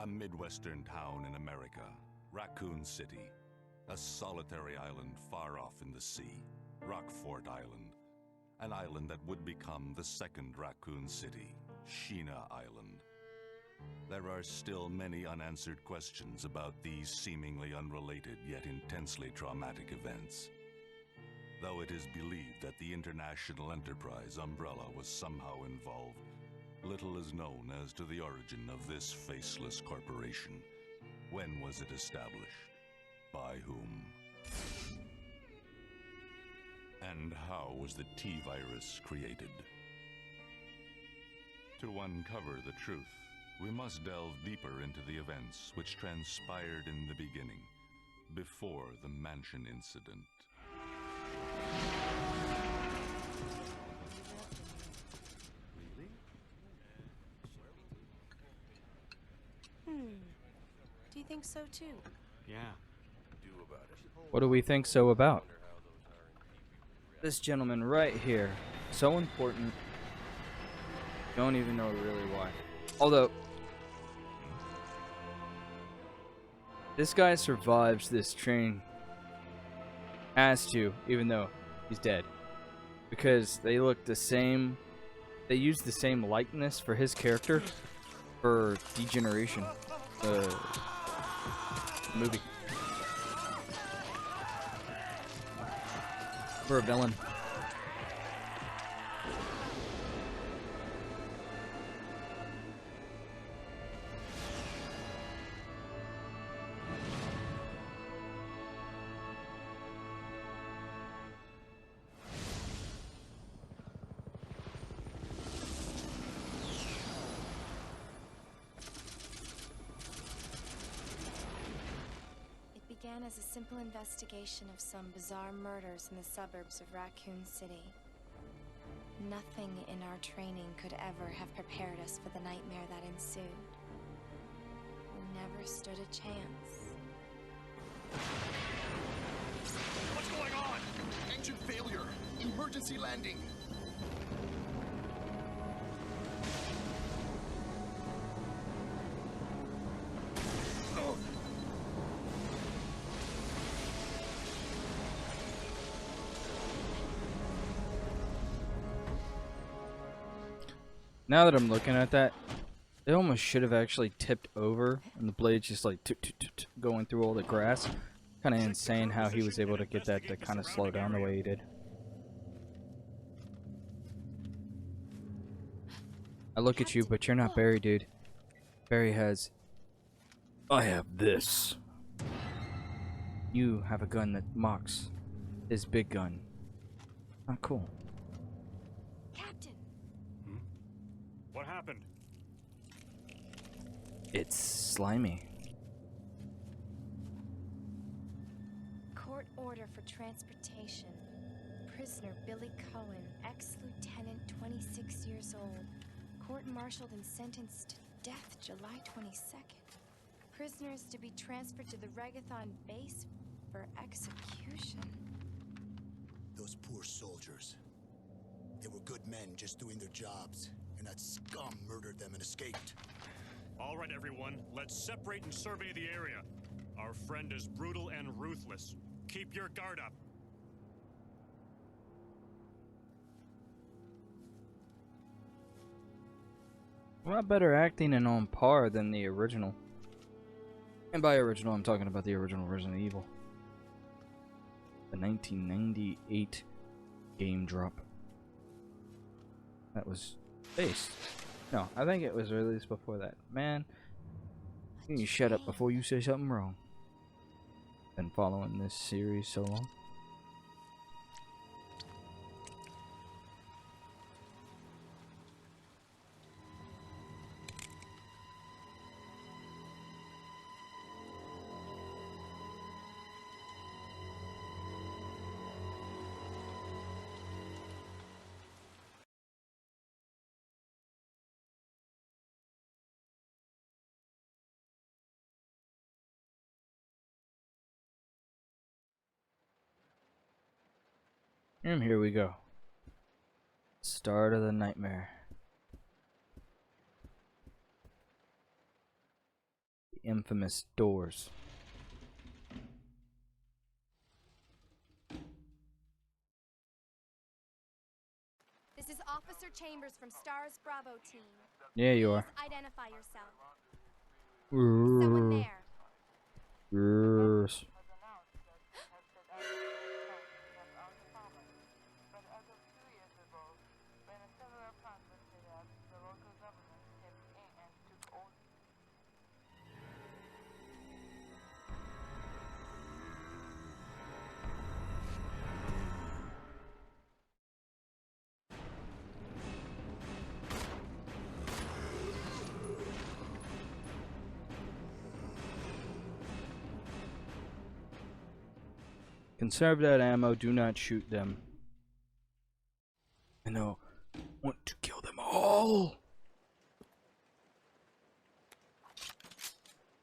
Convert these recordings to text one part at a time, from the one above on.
A Midwestern town in America, Raccoon City. A solitary island far off in the sea, Rockfort Island. An island that would become the second Raccoon City, Sheena Island. There are still many unanswered questions about these seemingly unrelated yet intensely traumatic events. Though it is believed that the international enterprise umbrella was somehow involved, little is known as to the origin of this faceless corporation. When was it established? By whom? And how was the T-virus created? To uncover the truth, we must delve deeper into the events which transpired in the beginning, before the mansion incident. Do you think so too? Yeah. What do we think so about? This gentleman right here. So important. Don't even know really why. Although, this guy survives this train. Has to, even though he's dead. Because they look the same. They use the same likeness for his character for Degeneration. The movie. For a villain. Began as a simple investigation of some bizarre murders in the suburbs of Raccoon City. Nothing in our training could ever have prepared us for the nightmare that ensued. We never stood a chance. What's going on? Engine failure. Emergency landing. Now that I'm looking at that, they almost should have actually tipped over, and the blade just like going through all the grass. Kind of insane how he was able to get that to kind of slow down the way he did. I look at you, but you're not Barry, dude. Barry has... I have this. You have a gun that mocks his big gun. Not cool. Captain! What happened? It's slimy. Court order for transportation. Prisoner Billy Cohen, ex-lieutenant, 26 years old. Court-martialed and sentenced to death July 22nd. Prisoners to be transferred to the Regathon base for execution. Those poor soldiers. They were good men just doing their jobs, and that scum murdered them and escaped. All right, everyone, let's separate and survey the area. Our friend is brutal and ruthless. Keep your guard up. A lot better acting and on par than the original. And by original, I'm talking about the original Resident Evil. The 1998 game drop. That was based. No, I think it was released before that. Man, you shut up before you say something wrong. Been following this series so long. And here we go. Start of the nightmare. infamous doors. This is Officer Chambers from STARS Bravo team. Yeah, you are. Please identify yourself. Someone there. Yes. Conserve that ammo, do not shoot them. I know. Want to kill them all.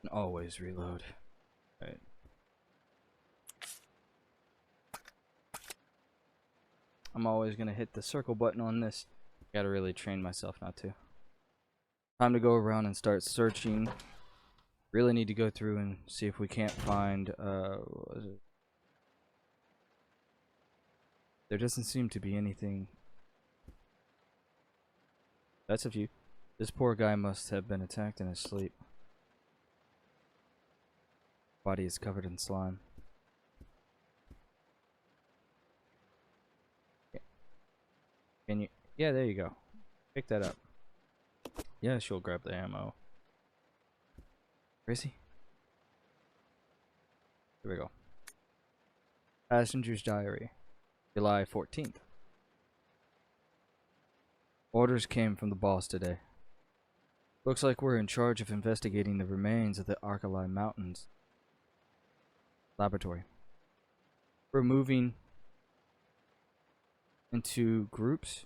And always reload. Right. I'm always gonna hit the circle button on this. Gotta really train myself not to. Time to go around and start searching. Really need to go through and see if we can't find what was it? There doesn't seem to be anything. That's a few. This poor guy must have been attacked in his sleep. Body is covered in slime. Yeah. Can you? Yeah, there you go. Pick that up. Yeah, she'll grab the ammo. Where is he? Here we go. Passenger's diary. July 14th. Orders came from the boss today. Looks like we're in charge of investigating the remains of the Arcali Mountains laboratory. We're moving into groups.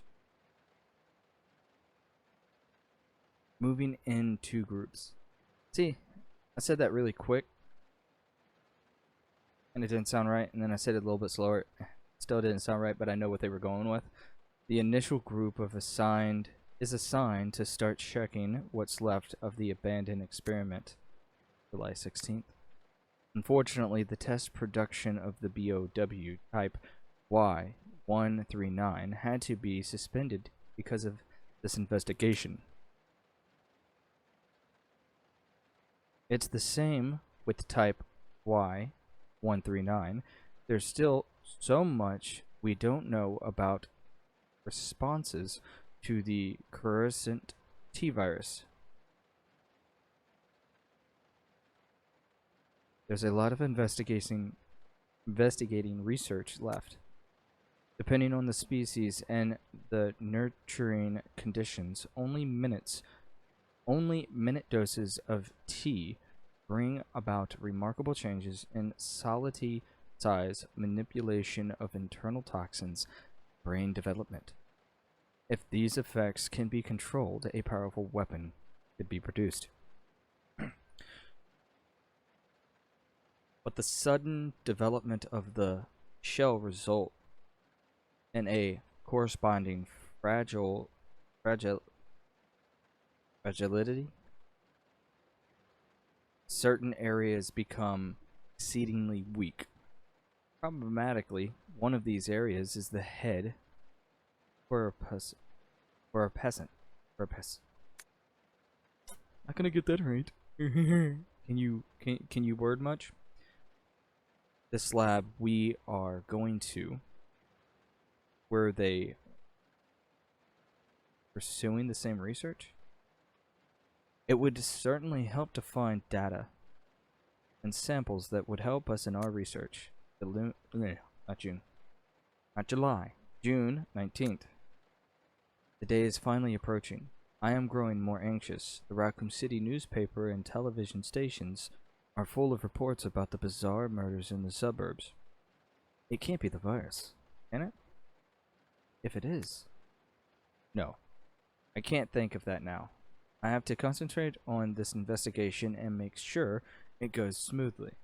Moving into groups. See, I said that really quick. And it didn't sound right. And then I said it a little bit slower. Still didn't sound right, but I know what they were going with. The initial group is assigned to start checking what's left of the abandoned experiment. July 16th. Unfortunately, the test production of the BOW type Y139 had to be suspended because of this investigation. It's the same with type Y139. There's still so much we don't know about responses to the Crescent T-virus. There's a lot of investigating research left. Depending on the species and the nurturing conditions, only minute doses of T bring about remarkable changes in solidity, size, manipulation of internal toxins, brain development. If these effects can be controlled, a powerful weapon could be produced. But the sudden development of the shell result in a corresponding fragility. Certain areas become exceedingly weak. Problematically, one of these areas is the head for a peasant. Not gonna get that right. Can you word much? This lab we are going to, were they pursuing the same research? It would certainly help to find data and samples that would help us in our research. Not July. June 19th. The day is finally approaching. I am growing more anxious. The Raccoon City newspaper and television stations are full of reports about the bizarre murders in the suburbs. It can't be the virus, can it? If it is. No. I can't think of that now. I have to concentrate on this investigation and make sure it goes smoothly.